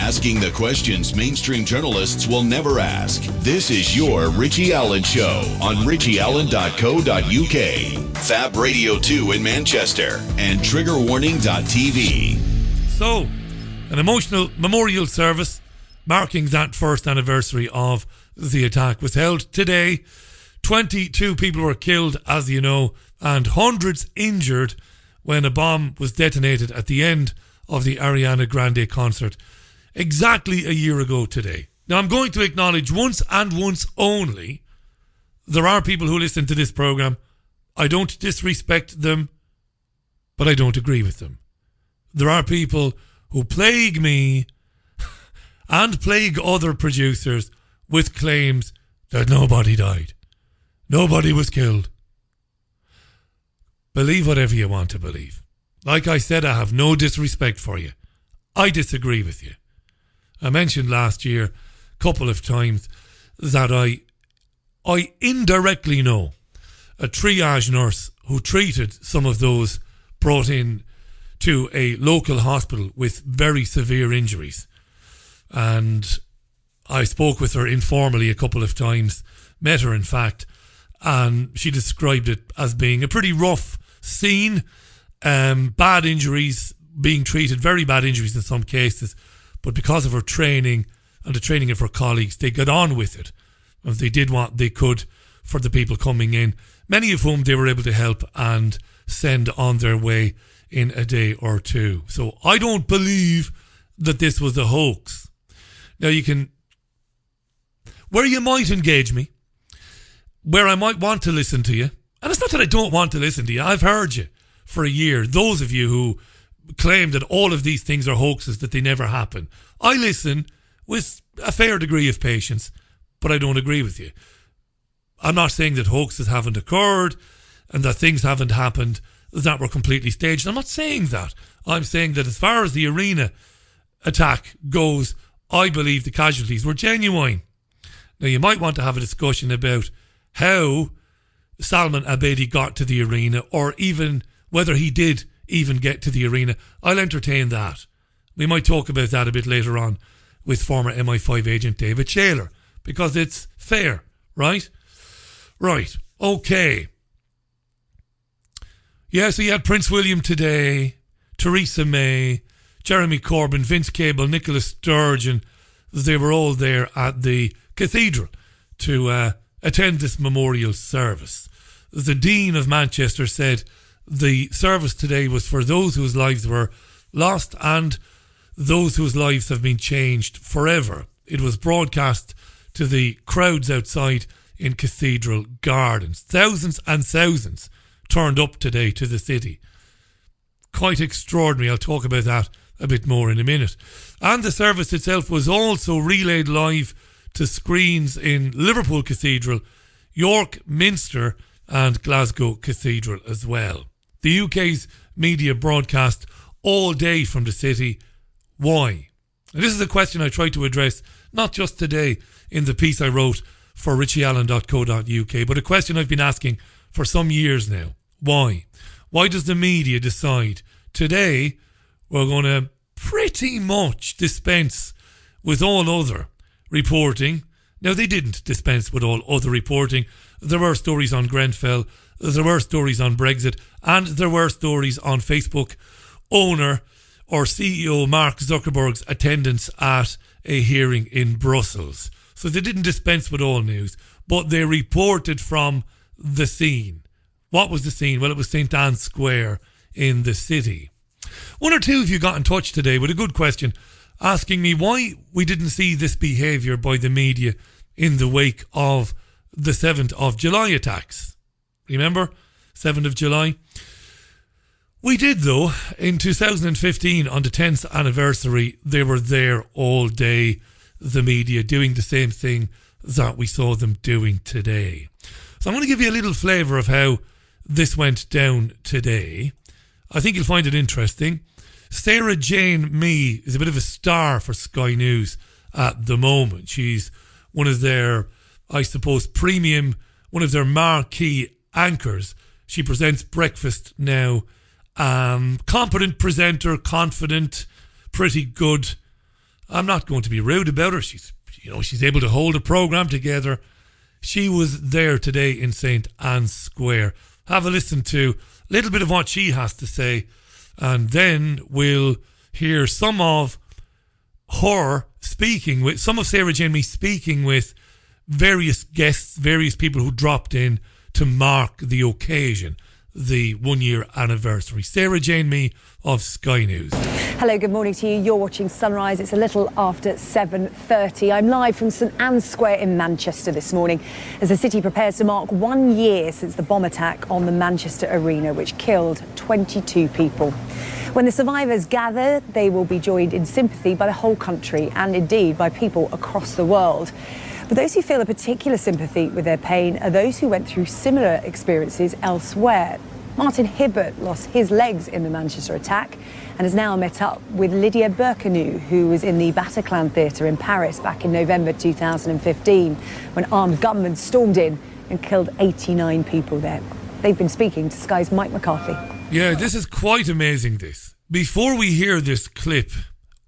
asking the questions mainstream journalists will never ask. This is your Richie Allen Show on richieallen.co.uk, Fab Radio 2 in Manchester, and triggerwarning.tv. So, an emotional memorial service marking that first anniversary of the attack was held today. 22 people were killed, as you know, and hundreds injured when a bomb was detonated at the end of the Ariana Grande concert exactly a year ago today. Now, I'm going to acknowledge once and once only, there are people who listen to this program. I don't disrespect them, but I don't agree with them. There are people who plague me and plague other producers with claims that nobody died. Nobody was killed. Believe whatever you want to believe. Like I said, I have no disrespect for you. I disagree with you. I mentioned last year a couple of times that I indirectly know a triage nurse who treated some of those brought in to a local hospital with very severe injuries. And I spoke with her informally a couple of times, met her in fact, and she described it as being a pretty rough scene. Bad injuries, being treated, very bad injuries in some cases, but because of her training and the training of her colleagues, they got on with it. And they did what they could for the people coming in, many of whom they were able to help and send on their way in a day or two. So I don't believe that this was a hoax. Now you can, where you might engage me, where I might want to listen to you, and it's not that I don't want to listen to you, I've heard you for a year. Those of you who claim that all of these things are hoaxes, that they never happen. I listen with a fair degree of patience, but I don't agree with you. I'm not saying that hoaxes haven't occurred and that things haven't happened that were completely staged. I'm not saying that. I'm saying that as far as the arena attack goes, I believe the casualties were genuine. Now, you might want to have a discussion about how Salman Abedi got to the arena, or even whether he did even get to the arena. I'll entertain that. We might talk about that a bit later on with former MI5 agent David Shaler, because it's fair, right? Right, okay. Yeah, so you had Prince William today, Theresa May, Jeremy Corbyn, Vince Cable, Nicola Sturgeon. They were all there at the cathedral to attend this memorial service. The Dean of Manchester said the service today was for those whose lives were lost and those whose lives have been changed forever. It was broadcast to the crowds outside in Cathedral Gardens. Thousands and thousands turned up today to the city. Quite extraordinary. I'll talk about that a bit more in a minute. And the service itself was also relayed live to screens in Liverpool Cathedral, York Minster and Glasgow Cathedral as well. The UK's media broadcast all day from the city. Why? And this is a question I tried to address not just today in the piece I wrote for richieallen.co.uk, but a question I've been asking for some years now. Why? Why does the media decide today we're going to pretty much dispense with all other reporting? Now, they didn't dispense with all other reporting. There were stories on Grenfell, there were stories on Brexit, and there were stories on Facebook owner or CEO Mark Zuckerberg's attendance at a hearing in Brussels. So they didn't dispense with all news, but they reported from the scene. What was the scene? Well, it was St. Anne's Square in the city. One or two of you got in touch today with a good question, asking me why we didn't see this behaviour by the media in the wake of the 7th of July attacks. Remember? 7th of July? We did, though. In 2015, on the 10th anniversary, they were there all day, the media, doing the same thing that we saw them doing today. So I'm going to give you a little flavour of how this went down today. I think you'll find it interesting. Sarah Jane Mee is a bit of a star for Sky News at the moment. She's one of their, I suppose, premium, one of their marquee anchors. She presents Breakfast Now. Competent presenter, confident, pretty good. I'm not going to be rude about her. She's able to hold a programme together. She was there today in St. Anne's Square. Have a listen to a little bit of what she has to say, and then we'll hear some of her speaking with, some of Sarah Jane Mee speaking with various guests, various people who dropped in to mark the occasion, the 1 year anniversary. Sarah Jane Mee of Sky News. Hello, good morning to you. You're watching Sunrise. It's a little after 7:30. I'm live from St Anne's Square in Manchester this morning as the city prepares to mark 1 year since the bomb attack on the Manchester Arena, which killed 22 people. When the survivors gather, they will be joined in sympathy by the whole country and indeed by people across the world. But those who feel a particular sympathy with their pain are those who went through similar experiences elsewhere. Martin Hibbert lost his legs in the Manchester attack and has now met up with Lydia Berkenou, who was in the Bataclan Theatre in Paris back in November 2015 when armed gunmen stormed in and killed 89 people there. They've been speaking to Sky's Mike McCarthy. Yeah, this is quite amazing, this. Before we hear this clip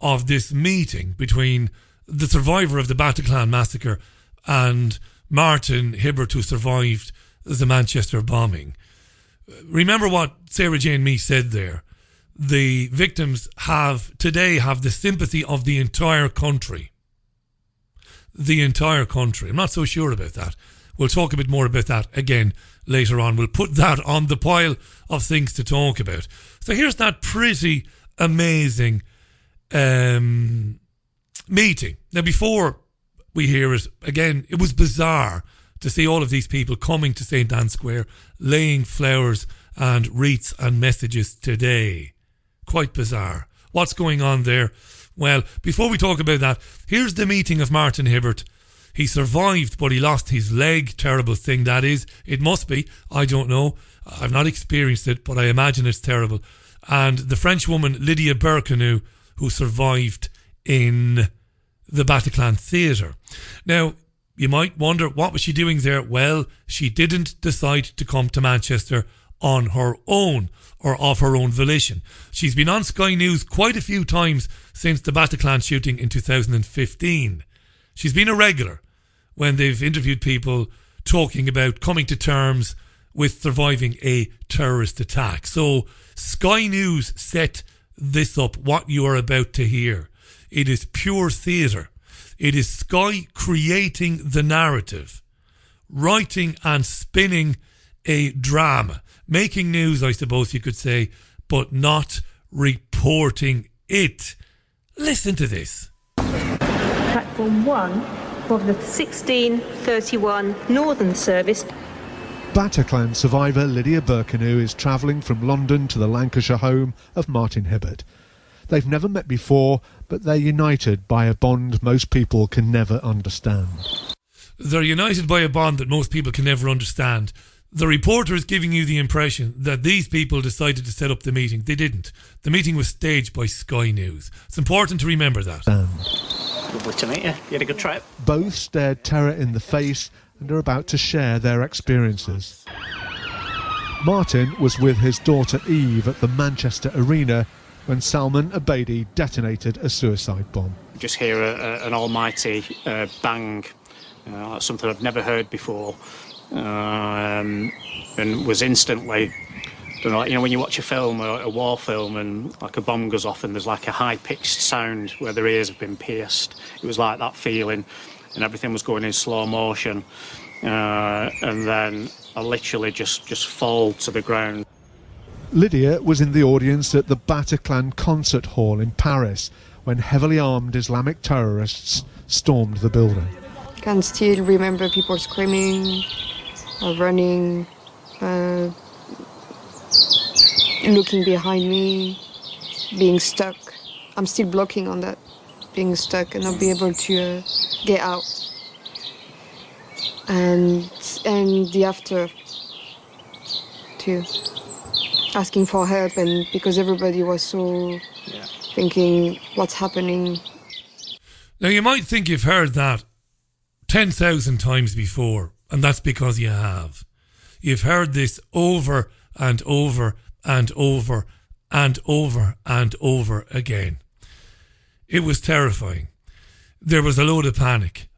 of this meeting between the survivor of the Bataclan massacre and Martin Hibbert, who survived the Manchester bombing, remember what Sarah Jane Mee said there. The victims today have the sympathy of the entire country. The entire country. I'm not so sure about that. We'll talk a bit more about that again later on. We'll put that on the pile of things to talk about. So here's that pretty amazing meeting. Now, before we hear it, again, it was bizarre to see all of these people coming to St. Anne's Square, laying flowers and wreaths and messages today. Quite bizarre. What's going on there? Well, before we talk about that, here's the meeting of Martin Hibbert. He survived, but he lost his leg. Terrible thing that is. It must be. I don't know. I've not experienced it, but I imagine it's terrible. And the French woman Lydia Berkenou, who survived in the Bataclan Theatre. Now, you might wonder, what was she doing there? Well, she didn't decide to come to Manchester on her own or of her own volition. She's been on Sky News quite a few times since the Bataclan shooting in 2015. She's been a regular when they've interviewed people talking about coming to terms with surviving a terrorist attack. So Sky News set this up, what you are about to hear. It is pure theatre. It is Sky creating the narrative, writing and spinning a drama, making news, I suppose you could say, but not reporting it. Listen to this. Platform 1 of the 1631 Northern service. Bataclan survivor Lydia Berkenou is travelling from London to the Lancashire home of Martin Hibbert. They've never met before, but they're united by a bond most people can never understand. They're united by a bond that most people can never understand. The reporter is giving you the impression that these people decided to set up the meeting. They didn't. The meeting was staged by Sky News. It's important to remember that. Lovely to meet you. You had a good trip? Both stared terror in the face and are about to share their experiences. Martin was with his daughter Eve at the Manchester Arena when Salman Abedi detonated a suicide bomb. Just hear an almighty bang, something I've never heard before, and was instantly, don't know, you know, when you watch a film, a war film, and like a bomb goes off and there's like a high-pitched sound where their ears have been pierced. It was like that feeling, and everything was going in slow motion, and then I literally just fall to the ground. Lydia was in the audience at the Bataclan concert hall in Paris when heavily armed Islamic terrorists stormed the building. I can still remember people screaming, running, looking behind me, being stuck. I'm still blocking on that, being stuck and not be able to get out. And the after too. Asking for help, and because everybody was so thinking, what's happening? Now, you might think you've heard that 10,000 times before, and that's because you have. You've heard this over and over and over and over and over again. It was terrifying. there was a load of panic.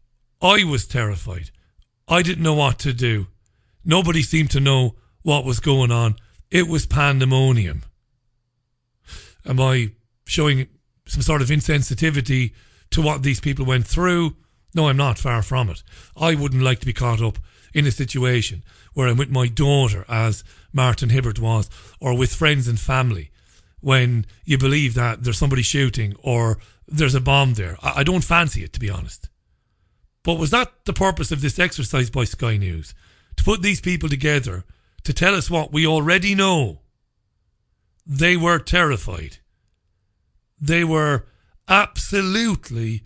I was terrified. I didn't know what to do. Nobody seemed to know what was going on. It was pandemonium. Am I showing some sort of insensitivity to what these people went through? No, I'm not, far from it. I wouldn't like to be caught up in a situation where I'm with my daughter, as Martin Hibbert was, or with friends and family, when you believe that there's somebody shooting or there's a bomb there. I don't fancy it, to be honest. But was that the purpose of this exercise by Sky News? To put these people together, to tell us what we already know? They were terrified. They were absolutely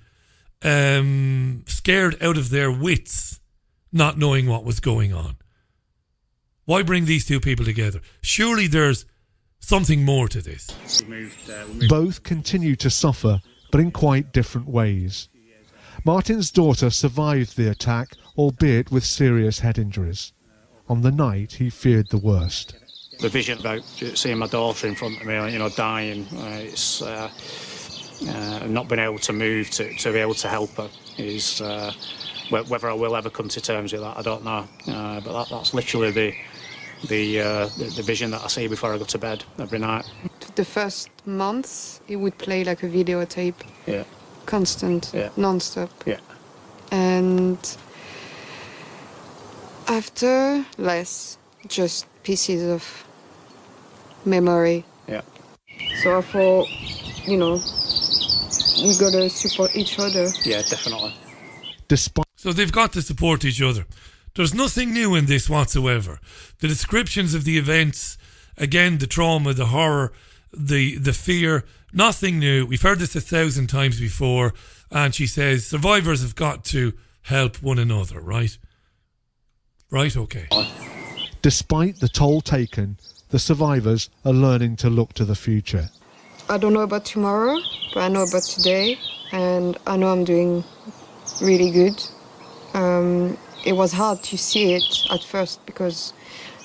scared out of their wits, not knowing what was going on. Why bring these two people together? Surely there's something more to this. Both continue to suffer, but in quite different ways. Martin's daughter survived the attack, albeit with serious head injuries. On the night, he feared the worst. The vision about seeing my daughter in front of me, dying, it's not being able to move to be able to help her is whether I will ever come to terms with that, I don't know. But that's literally the vision that I see before I go to bed every night. The first months, it would play like a videotape. Yeah. Constant, non-stop. Yeah. And after, less, just pieces of memory. Yeah. So I thought, we gotta support each other. Yeah, definitely. So they've got to support each other. There's nothing new in this whatsoever. The descriptions of the events, again, the trauma, the horror, the fear, nothing new. We've heard this 1,000 times before. And she says survivors have got to help one another, right? Right, okay. Despite the toll taken, the survivors are learning to look to the future. I don't know about tomorrow, but I know about today, and I know I'm doing really good. It was hard to see it at first because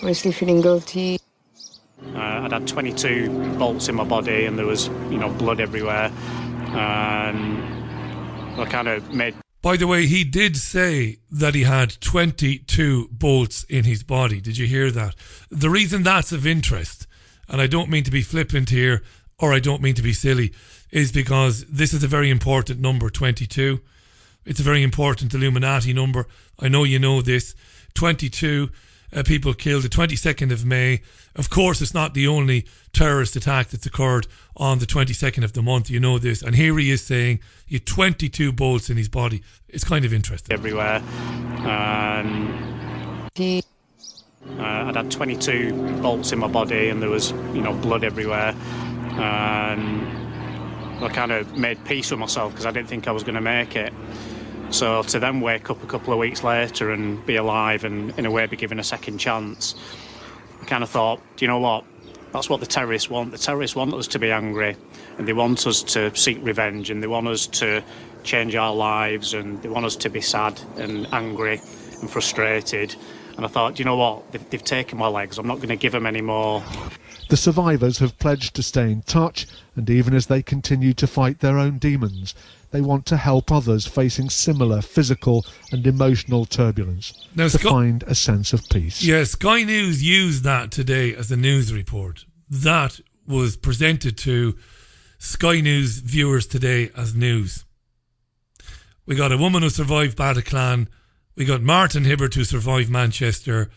I was still feeling guilty. I'd had 22 bolts in my body and there was, blood everywhere. And I kind of made... By the way, he did say that he had 22 bolts in his body. Did you hear that? The reason that's of interest, and I don't mean to be flippant here, or I don't mean to be silly, is because this is a very important number, 22. It's a very important Illuminati number. I know you know this. 22 people killed the 22nd of May. Of course, it's not the only terrorist attack that's occurred on the 22nd of the month. You know this. And here he is saying he had 22 bolts in his body. It's kind of interesting. Everywhere. I'd had 22 bolts in my body and there was, blood everywhere. And I kind of made peace with myself because I didn't think I was going to make it. So to then wake up a couple of weeks later and be alive and in a way be given a second chance, I kind of thought, do you know what? That's what the terrorists want. The terrorists want us to be angry and they want us to seek revenge and they want us to change our lives and they want us to be sad and angry and frustrated. And I thought, do you know what? They've taken my legs. I'm not going to give them any more. The survivors have pledged to stay in touch, and even as they continue to fight their own demons, they want to help others facing similar physical and emotional turbulence to find a sense of peace. Yes, Sky News used that today as a news report. That was presented to Sky News viewers today as news. We got a woman who survived Bataclan. We got Martin Hibbert who survived Manchester.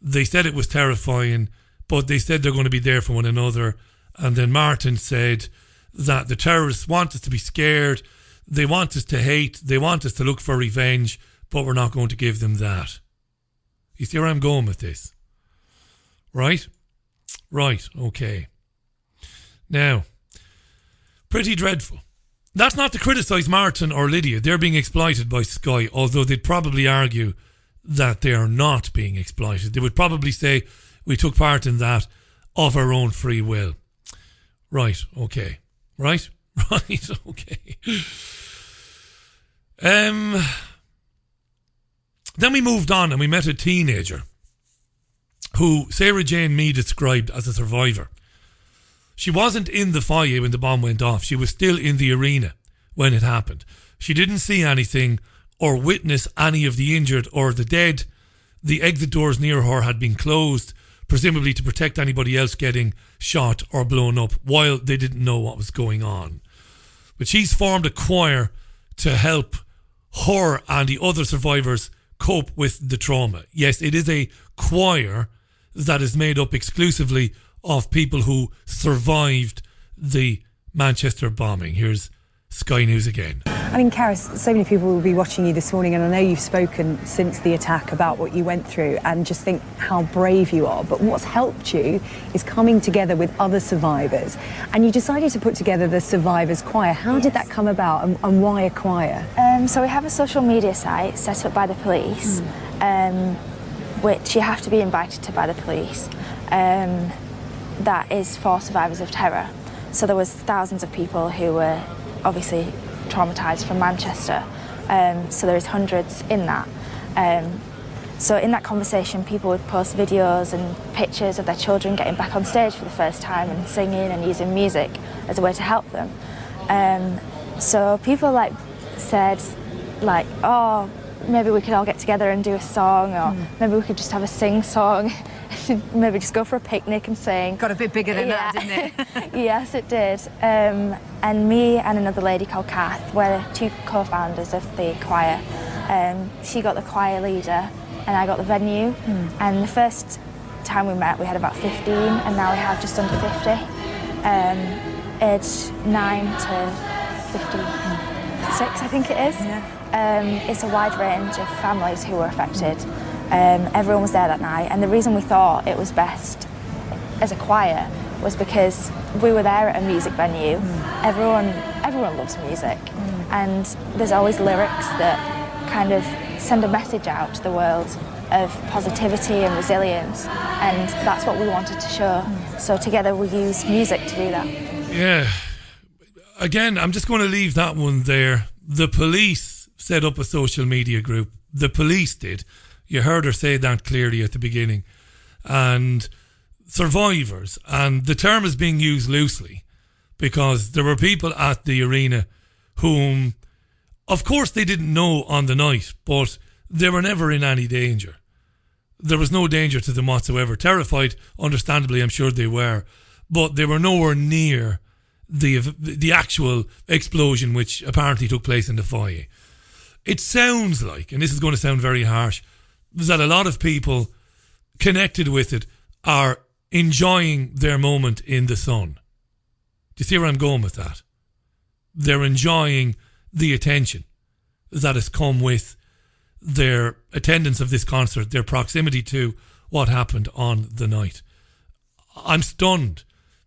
They said it was terrifying, but they said they're going to be there for one another. And then Martin said that the terrorists want us to be scared. They want us to hate. They want us to look for revenge, but we're not going to give them that. You see where I'm going with this? Right? Right, okay. Now, pretty dreadful. That's not to criticise Martin or Lydia. They're being exploited by Sky, although they'd probably argue that they are not being exploited. They would probably say, we took part in that of our own free will. Right, okay. Right? Right, okay. Then we moved on and we met a teenager who Sarah Jane Mee described as a survivor. She wasn't in the foyer when the bomb went off. She was still in the arena when it happened. She didn't see anything or witness any of the injured or the dead. The exit doors near her had been closed, presumably to protect anybody else getting shot or blown up while they didn't know what was going on. But she's formed a choir to help her and the other survivors cope with the trauma. Yes, it is a choir that is made up exclusively of people who survived the Manchester bombing. Here's Sky News again. I mean, Karis, so many people will be watching you this morning, and I know you've spoken since the attack about what you went through and just think how brave you are. But what's helped you is coming together with other survivors, and you decided to put together the Survivors Choir. How did that come about, and why a choir? So we have a social media site set up by the police, which you have to be invited to by the police, that is for survivors of terror. So there was thousands of people who were obviously traumatised from Manchester, so there is hundreds in that. So in that conversation, people would post videos and pictures of their children getting back on stage for the first time and singing and using music as a way to help them. So people said, oh, maybe we could all get together and do a song, or maybe we could just have a sing-song, maybe just go for a picnic and sing. Got a bit bigger than that, didn't it? Yes, it did. And me and another lady called Kath were two co-founders of the choir. She got the choir leader and I got the venue. And the first time we met we had about 15, and now we have just under 50. Aged 9 to 56, I think it is. Yeah. It's a wide range of families who were affected. Everyone was there that night, and the reason we thought it was best as a choir was because we were there at a music venue. Everyone loves music, and there's always lyrics that kind of send a message out to the world of positivity and resilience, and that's what we wanted to show. So together we use music to do that. Yeah. Again, I'm just going to leave that one there. The police set up a social media group. The police did. You heard her say that clearly at the beginning. And survivors, and the term is being used loosely because there were people at the arena whom, of course, they didn't know on the night, but they were never in any danger. There was no danger to them whatsoever. Terrified, understandably, I'm sure they were, but they were nowhere near the actual explosion which apparently took place in the foyer. It sounds like, and this is going to sound very harsh, that a lot of people connected with it are enjoying their moment in the sun. Do you see where I'm going with that? They're enjoying the attention that has come with their attendance of this concert, their proximity to what happened on the night. I'm stunned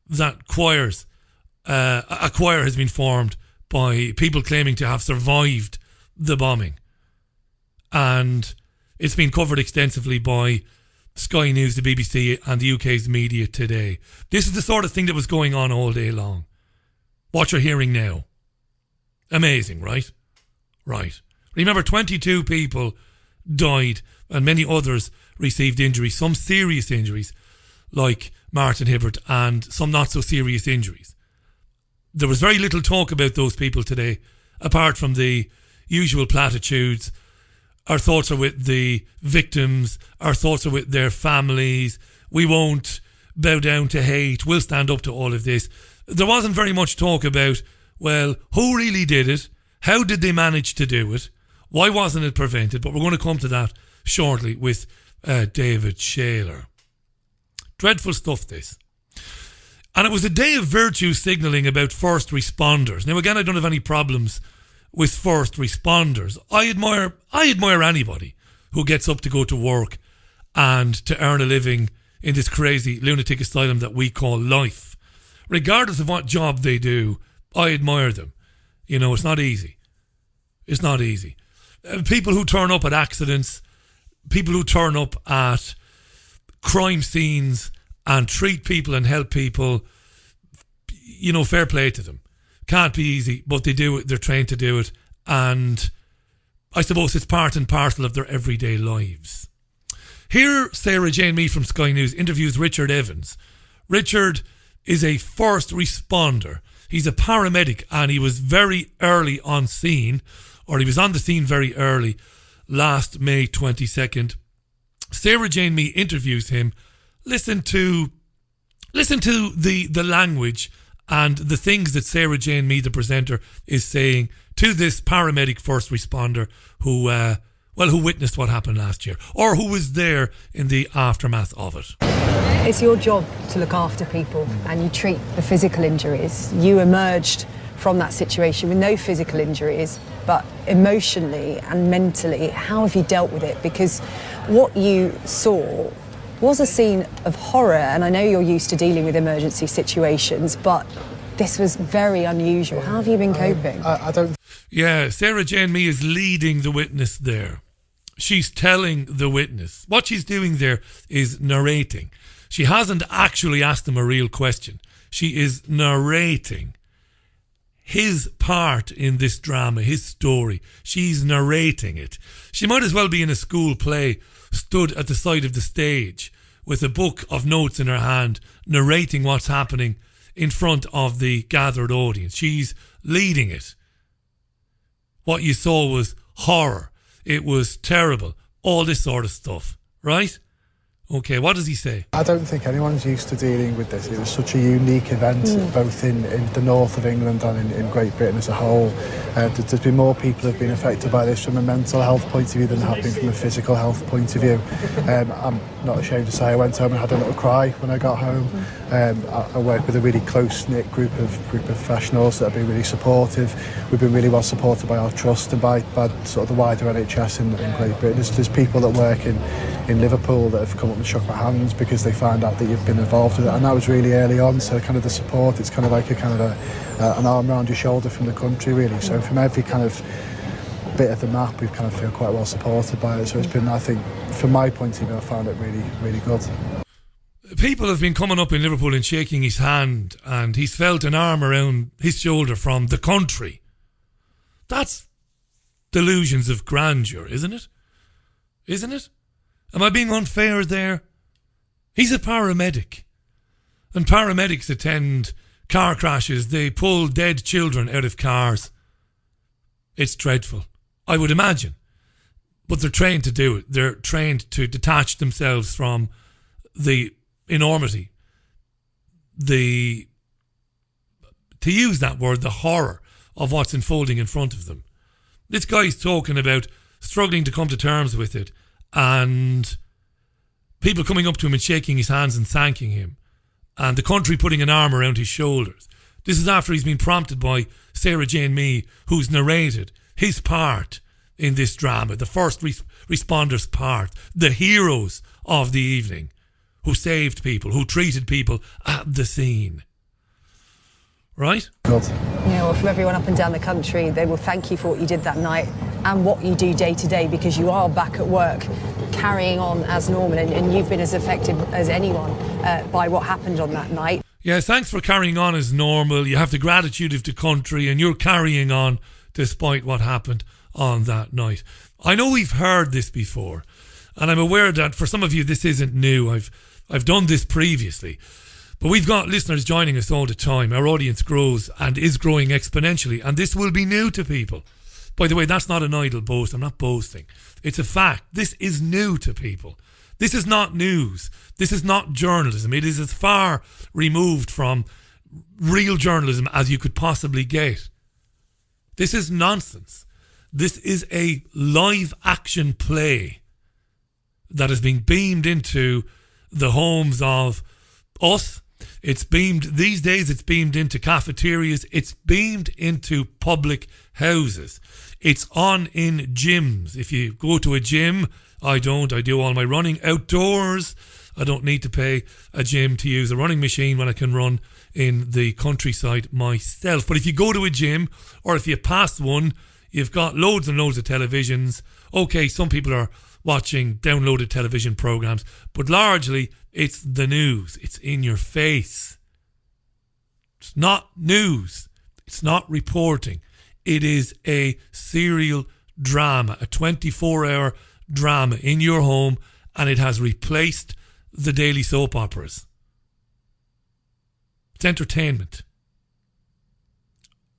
that a choir has been formed by people claiming to have survived the bombing. And it's been covered extensively by Sky News, the BBC and the UK's media today. This is the sort of thing that was going on all day long. What you're hearing now. Amazing, right? Right. Remember, 22 people died and many others received injuries, some serious injuries like Martin Hibbert, and some not so serious injuries. There was very little talk about those people today, apart from the usual platitudes. Our thoughts are with the victims. Our thoughts are with their families. We won't bow down to hate. We'll stand up to all of this. There wasn't very much talk about, well, who really did it? How did they manage to do it? Why wasn't it prevented? But we're going to come to that shortly with David Shaler. Dreadful stuff, this. And it was a day of virtue signalling about first responders. Now, again, I don't have any problems with first responders. I admire anybody who gets up to go to work and to earn a living in this crazy lunatic asylum that we call life. Regardless of what job they do, I admire them. You know, it's not easy. It's not easy. People who turn up at accidents, people who turn up at crime scenes and treat people and help people, you know, fair play to them. Can't be easy, but they do it. They're trained to do it. And I suppose it's part and parcel of their everyday lives. Here, Sarah Jane Mead from Sky News interviews Richard Evans. Richard is a first responder. He's a paramedic, and he was very early on scene, or he was on the scene very early, last May 22nd. Sarah Jane Mee interviews him. Listen to the language and the things that Sarah Jane Mee, the presenter, is saying to this paramedic first responder who witnessed what happened last year, or who was there in the aftermath of it. It's your job to look after people, and you treat the physical injuries. You emerged from that situation with no physical injuries, but emotionally and mentally, how have you dealt with it? Because what you saw was a scene of horror, and I know you're used to dealing with emergency situations, but this was very unusual. How have you been coping? I don't... Yeah, Sarah Jane Mee is leading the witness there. She's telling the witness. What she's doing there is narrating. She hasn't actually asked him a real question. She is narrating his part in this drama, his story. She's narrating it. She might as well be in a school play, stood at the side of the stage with a book of notes in her hand, narrating what's happening in front of the gathered audience. She's leading it. What you saw was horror. It was terrible. All this sort of stuff. Right? Okay, what does he say? I don't think anyone's used to dealing with this. It was such a unique event, both in the north of England and in Great Britain as a whole. There's been more people who have been affected by this from a mental health point of view than have been from a physical health point of view. I'm not ashamed to say I went home and had a little cry when I got home. I work with a really close-knit group of professionals that have been really supportive. We've been really well supported by our trust and by sort of the wider NHS in Great Britain. There's people that work in Liverpool that have come up and shook my hands because they found out that you've been involved with it, and that was really early on. So kind of the support, it's kind of like an arm around your shoulder from the country, really. So from every kind of bit of the map, we've kind of feel quite well supported by it. So it's been, I think, from my point of view, I found it really, really good. People have been coming up in Liverpool and shaking his hand, and he's felt an arm around his shoulder from the country. That's delusions of grandeur, isn't it? Isn't it? Am I being unfair there? He's a paramedic, and paramedics attend car crashes. They pull dead children out of cars. It's dreadful, I would imagine. But they're trained to do it. They're trained to detach themselves from the enormity, to use that word, the horror of what's unfolding in front of them. This guy's talking about struggling to come to terms with it, and people coming up to him and shaking his hands and thanking him, and the country putting an arm around his shoulders. This is after he's been prompted by Sarah Jane Mee, who's narrated his part in this drama, the first responders' part, the heroes of the evening, who saved people, who treated people at the scene. Right? Good. Yeah, well, from everyone up and down the country, they will thank you for what you did that night and what you do day to day, because you are back at work, carrying on as normal, and you've been as affected as anyone by what happened on that night. Yeah, thanks for carrying on as normal. You have the gratitude of the country, and you're carrying on despite what happened on that night. I know we've heard this before, and I'm aware that for some of you this isn't new. I've done this previously. But we've got listeners joining us all the time. Our audience grows and is growing exponentially, and this will be new to people. By the way, that's not an idle boast. I'm not boasting. It's a fact. This is new to people. This is not news. This is not journalism. It is as far removed from real journalism as you could possibly get. This is nonsense. This is a live action play that is being beamed into the homes of us. It's beamed, these days it's beamed into cafeterias, it's beamed into public houses. It's on in gyms. If you go to a gym, I do all my running outdoors. I don't need to pay a gym to use a running machine when I can run in the countryside myself. But if you go to a gym, or if you pass one, you've got loads and loads of televisions. Okay, some people are watching downloaded television programs, but largely it's the news. It's in your face. It's not news. It's not reporting. It is a serial drama, a 24-hour drama in your home, and it has replaced the daily soap operas. It's entertainment.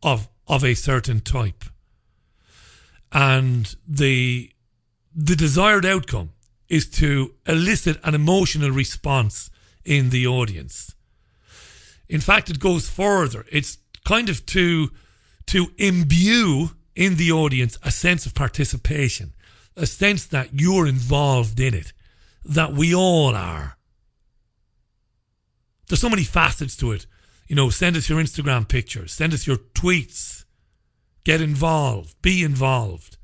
of a certain type. And the desired outcome is to elicit an emotional response in the audience. In fact, it goes further. It's kind of to imbue in the audience a sense of participation, a sense that you're involved in it, that we all are. There's so many facets to it. You know, send us your Instagram pictures, send us your tweets, get involved, be involved.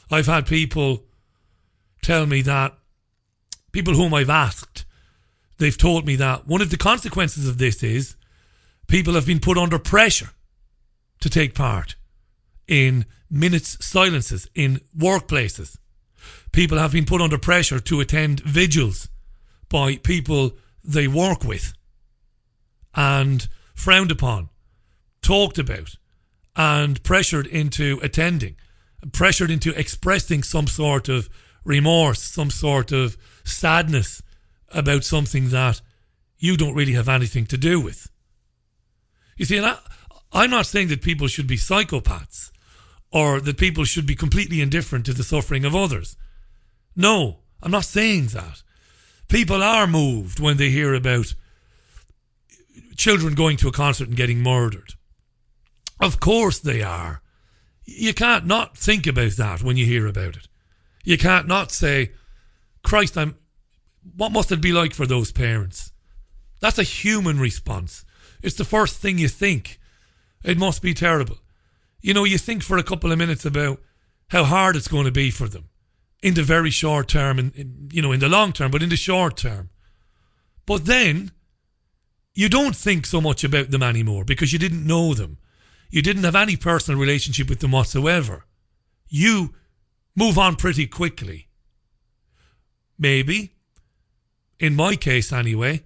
I've had people tell me that, people whom I've asked, they've told me that one of the consequences of this is people have been put under pressure to take part in minutes silences in workplaces. People have been put under pressure to attend vigils by people they work with and frowned upon, talked about, and pressured into attending, pressured into expressing some sort of remorse, some sort of sadness about something that you don't really have anything to do with. You see, and I'm not saying that people should be psychopaths or that people should be completely indifferent to the suffering of others. No, I'm not saying that. People are moved when they hear about children going to a concert and getting murdered. Of course they are. You can't not think about that when you hear about it. You can't not say, Christ, what must it be like for those parents? That's a human response. It's the first thing you think. It must be terrible. You know, you think for a couple of minutes about how hard it's going to be for them in the very short term, and in the long term, but in the short term. But then you don't think so much about them anymore because you didn't know them. You didn't have any personal relationship with them whatsoever. You move on pretty quickly. Maybe, in my case anyway,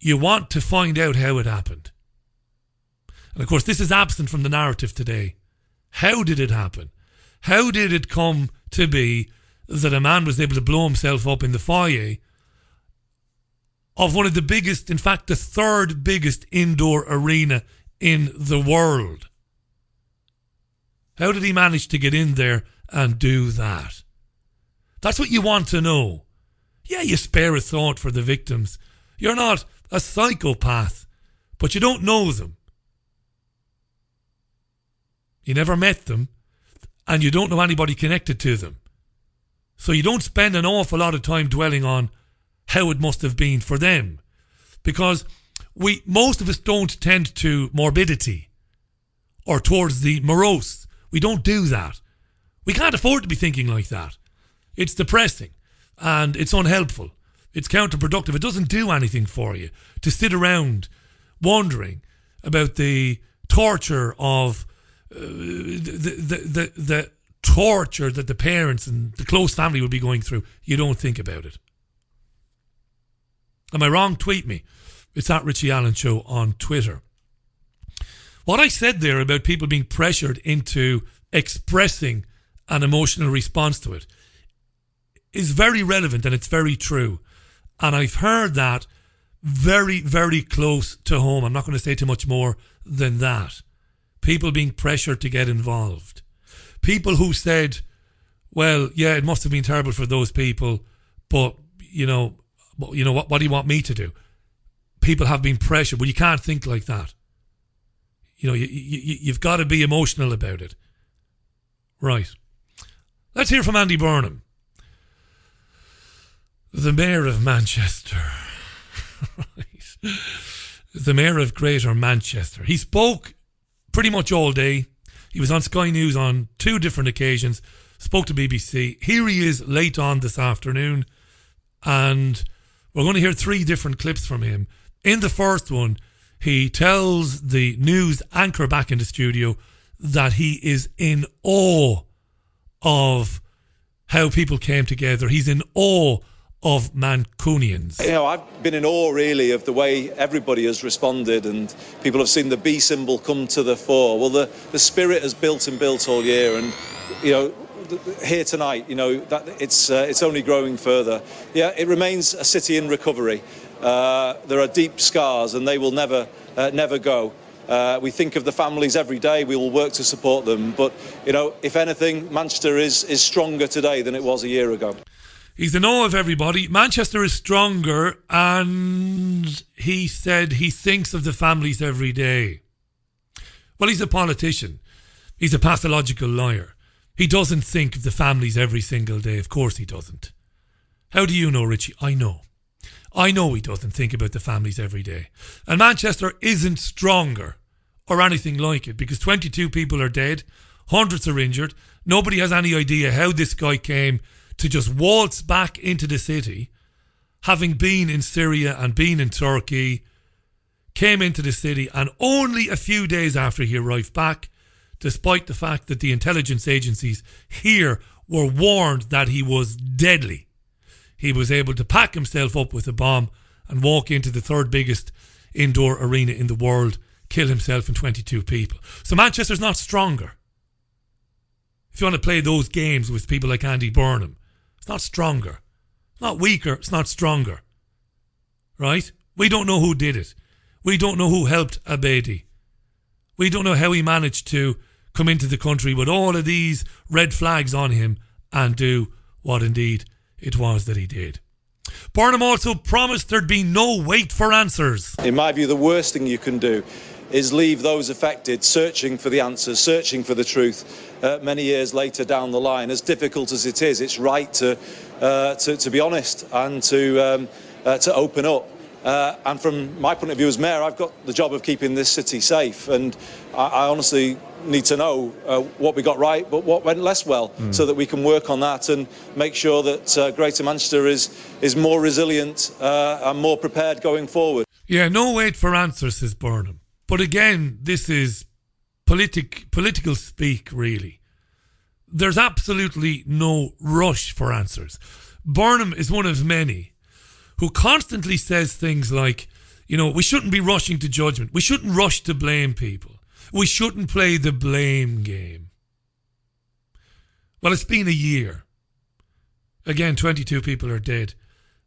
you want to find out how it happened. And of course, this is absent from the narrative today. How did it happen? How did it come to be that a man was able to blow himself up in the foyer of one of the biggest, in fact, the third biggest indoor arena in the world? How did he manage to get in there and do that? That's what you want to know. Yeah, you spare a thought for the victims. You're not a psychopath, but you don't know them. You never met them, and you don't know anybody connected to them. So you don't spend an awful lot of time dwelling on how it must have been for them. Because most of us don't tend to morbidity or towards the morose. We don't do that. We can't afford to be thinking like that. It's depressing and it's unhelpful. It's counterproductive. It doesn't do anything for you to sit around wondering about the torture of the torture that the parents and the close family would be going through. You don't think about it. Am I wrong? Tweet me. It's at Richie Allen Show on Twitter. What I said there about people being pressured into expressing an emotional response to it is very relevant and it's very true. And I've heard that very, very close to home. I'm not going to say too much more than that. People being pressured to get involved. People who said, well, yeah, it must have been terrible for those people, but, what do you want me to do? People have been pressured. Well, you can't think like that. You've got to be emotional about it. Right. Let's hear from Andy Burnham, the Mayor of Manchester. Right. The Mayor of Greater Manchester. He spoke pretty much all day. He was on Sky News on 2 different occasions, spoke to BBC. Here he is late on this afternoon, and we're going to hear 3 different clips from him. In the first one, he tells the news anchor back in the studio that he is in awe of how people came together. He's in awe of Mancunians. I've been in awe really of the way everybody has responded, and people have seen the B symbol come to the fore. Well, the spirit has built and built all year, and here tonight, that it's only growing further. Yeah, it remains a city in recovery. There are deep scars, and they will never go. We think of the families every day. We will work to support them. But, you know, if anything, Manchester is stronger today than it was a year ago. He's in awe of everybody. Manchester is stronger, and he said he thinks of the families every day. Well, he's a politician. He's a pathological liar. He doesn't think of the families every single day. Of course he doesn't. How do you know, Richie? I know. I know he doesn't think about the families every day. And Manchester isn't stronger or anything like it, because 22 people are dead, hundreds are injured. Nobody has any idea how this guy came to just waltz back into the city, having been in Syria and been in Turkey, came into the city, and only a few days after he arrived back, despite the fact that the intelligence agencies here were warned that he was deadly, he was able to pack himself up with a bomb and walk into the third biggest indoor arena in the world, kill himself and 22 people. So Manchester's not stronger. If you want to play those games with people like Andy Burnham, it's not stronger. It's not weaker, it's not stronger. Right? We don't know who did it. We don't know who helped Abedi. We don't know how he managed to come into the country with all of these red flags on him and do what indeed it was that he did. Burnham also promised there'd be no wait for answers. In my view, the worst thing you can do is leave those affected searching for the answers, searching for the truth many years later down the line. As difficult as it is, it's right to be honest and to open up. And from my point of view as mayor, I've got the job of keeping this city safe, and I honestly need to know what we got right but what went less well, so that we can work on that and make sure that Greater Manchester is more resilient and more prepared going forward. Yeah, no wait for answers, says Burnham. But again, this is political speak, really. There's absolutely no rush for answers. Burnham is one of many who constantly says things like, you know, we shouldn't be rushing to judgment. We shouldn't rush to blame people. We shouldn't play the blame game. Well, it's been a year. Again, 22 people are dead.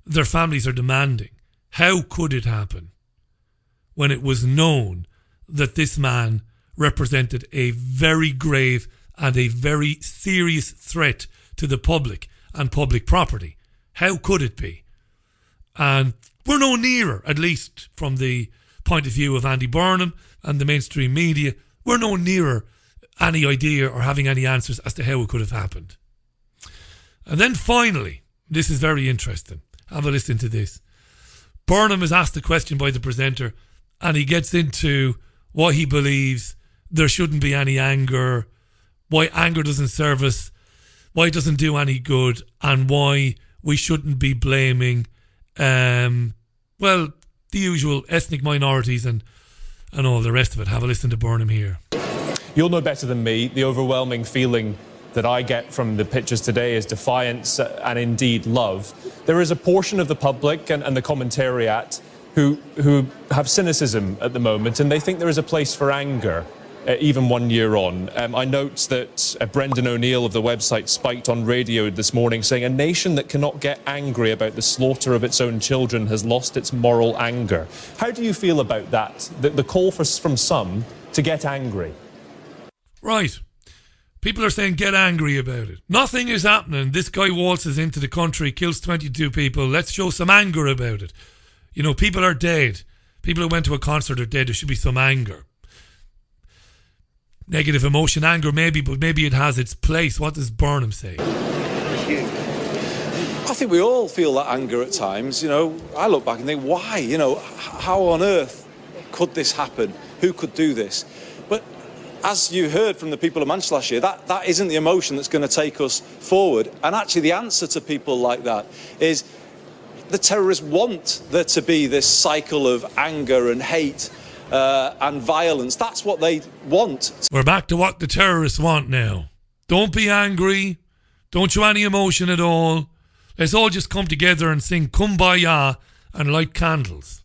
Their families are demanding. How could it happen when it was known that this man represented a very grave and a very serious threat to the public and public property? How could it be? And we're no nearer, at least from the point of view of Andy Burnham and the mainstream media, we're no nearer any idea or having any answers as to how it could have happened. And then finally, this is very interesting. Have a listen to this. Burnham is asked a question by the presenter, and he gets into why he believes there shouldn't be any anger, why anger doesn't serve us, why it doesn't do any good, and why we shouldn't be blaming, well, the usual ethnic minorities and all the rest of it. Have a listen to Burnham here. You'll know better than me the overwhelming feeling that I get from the pictures today is defiance and indeed love. There is a portion of the public and the commentariat who have cynicism at the moment, and they think there is a place for anger, even 1 year on. I note that Brendan O'Neill of the website Spiked on radio this morning saying a nation that cannot get angry about the slaughter of its own children has lost its moral anger. How do you feel about that, the call from some to get angry? Right. People are saying get angry about it. Nothing is happening. This guy waltzes into the country, kills 22 people. Let's show some anger about it. You know, people are dead. People who went to a concert are dead. There should be some anger. Negative emotion, anger maybe, but maybe it has its place. What does Burnham say? I think we all feel that anger at times. You know, I look back and think, why? You know, how on earth could this happen? Who could do this? But as you heard from the people of Manchester last year, that isn't the emotion that's going to take us forward. And actually the answer to people like that is the terrorists want there to be this cycle of anger and hate and violence. That's what they want. We're back to what the terrorists want now. Don't be angry. Don't show any emotion at all. Let's all just come together and sing Kumbaya and light candles.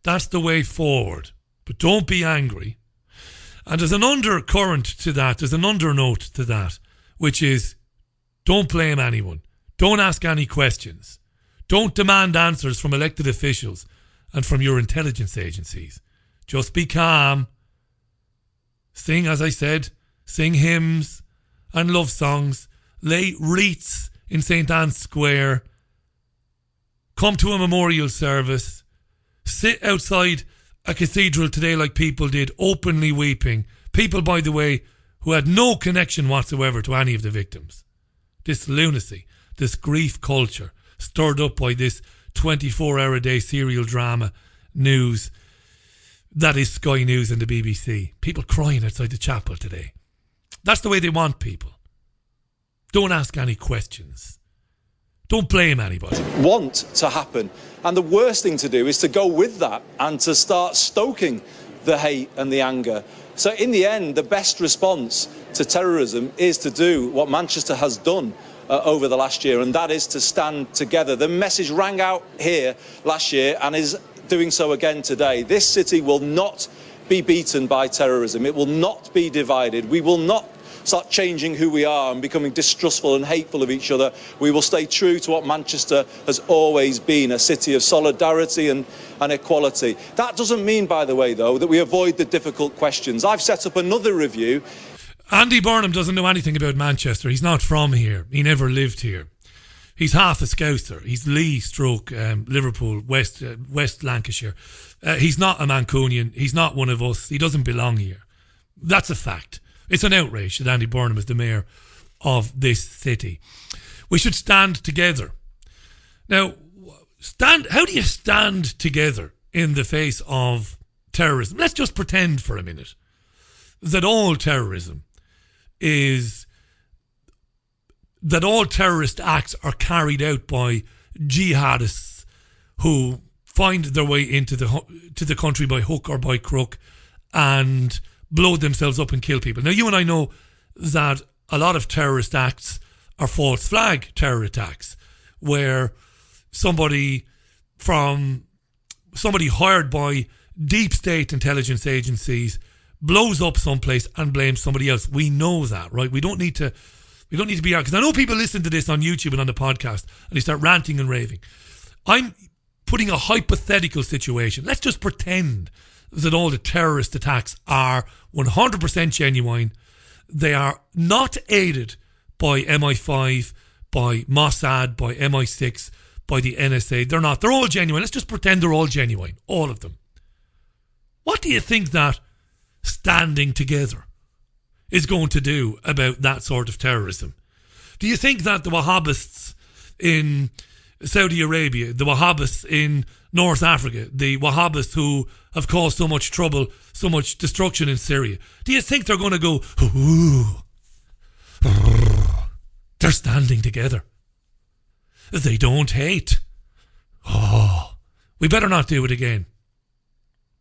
That's the way forward. But don't be angry. And there's an undercurrent to that. There's an undernote to that, which is don't blame anyone. Don't ask any questions. Don't demand answers from elected officials and from your intelligence agencies. Just be calm. Sing, as I said, sing hymns and love songs. Lay wreaths in St. Anne's Square. Come to a memorial service. Sit outside a cathedral today like people did, openly weeping. People, by the way, who had no connection whatsoever to any of the victims. This lunacy, this grief culture, stirred up by this 24-hour-a-day serial drama news that is Sky News and the BBC. People crying outside the chapel today. That's the way they want people. Don't ask any questions. Don't blame anybody. Want to happen. And the worst thing to do is to go with that and to start stoking the hate and the anger. So in the end, the best response to terrorism is to do what Manchester has done over the last year, and that is to stand together. The message rang out here last year and is doing so again today. This city will not be beaten by terrorism. It will not be divided. We will not start changing who we are and becoming distrustful and hateful of each other. We will stay true to what Manchester has always been, a city of solidarity and equality. That doesn't mean, by the way, though, that we avoid the difficult questions. I've set up another review. Andy Burnham doesn't know anything about Manchester. He's not from here. He never lived here. He's half a Scouser. He's Liverpool, West Lancashire. He's not a Mancunian. He's not one of us. He doesn't belong here. That's a fact. It's an outrage that Andy Burnham is the mayor of this city. We should stand together. Now, how do you stand together in the face of terrorism? Let's just pretend for a minute that all terrorist acts are carried out by jihadists who find their way into the country by hook or by crook and blow themselves up and kill people. Now, you and I know that a lot of terrorist acts are false flag terror attacks, where somebody hired by deep state intelligence agencies blows up someplace and blames somebody else. We know that, right? We don't need to be out, because I know people listen to this on YouTube and on the podcast and they start ranting and raving. I'm putting a hypothetical situation. Let's just pretend that all the terrorist attacks are 100% genuine. They are not aided by MI5, by Mossad, by MI6, by the NSA. They're not. They're all genuine. Let's just pretend they're all genuine. All of them. What do you think that standing together is going to do about that sort of terrorism? Do you think that the Wahhabists in Saudi Arabia, the Wahhabists in North Africa, the Wahhabists who have caused so much trouble, so much destruction in Syria, do you think they're going to go, ooh, they're standing together? They don't hate. Oh, we better not do it again.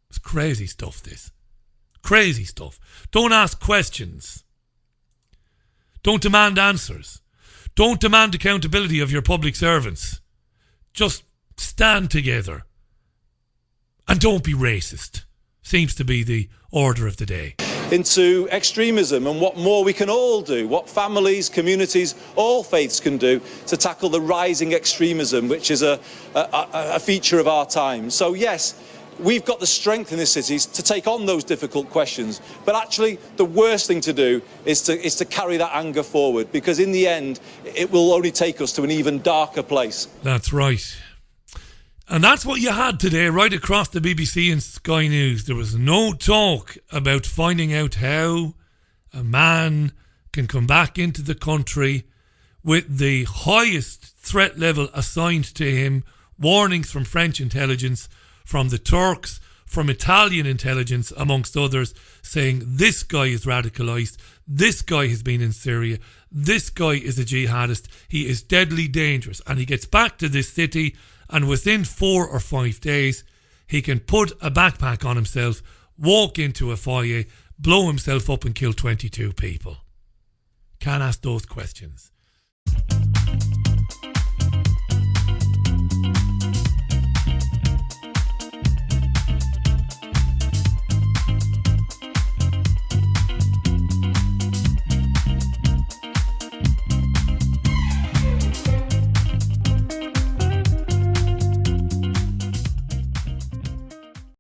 It's crazy stuff, this. Crazy stuff. Don't ask questions. Don't demand answers. Don't demand accountability of your public servants. Just stand together. And don't be racist. Seems to be the order of the day. Into extremism and what more we can all do, what families, communities, all faiths can do to tackle the rising extremism, which is a feature of our time. So yes, we've got the strength in this city to take on those difficult questions. But actually, the worst thing to do is to carry that anger forward, because in the end, it will only take us to an even darker place. That's right. And that's what you had today, right across the BBC and Sky News. There was no talk about finding out how a man can come back into the country with the highest threat level assigned to him, warnings from French intelligence, from the Turks, from Italian intelligence, amongst others, saying this guy is radicalised, this guy has been in Syria, this guy is a jihadist, he is deadly dangerous. And he gets back to this city, and within 4 or 5 days, he can put a backpack on himself, walk into a foyer, blow himself up and kill 22 people. Can't ask those questions.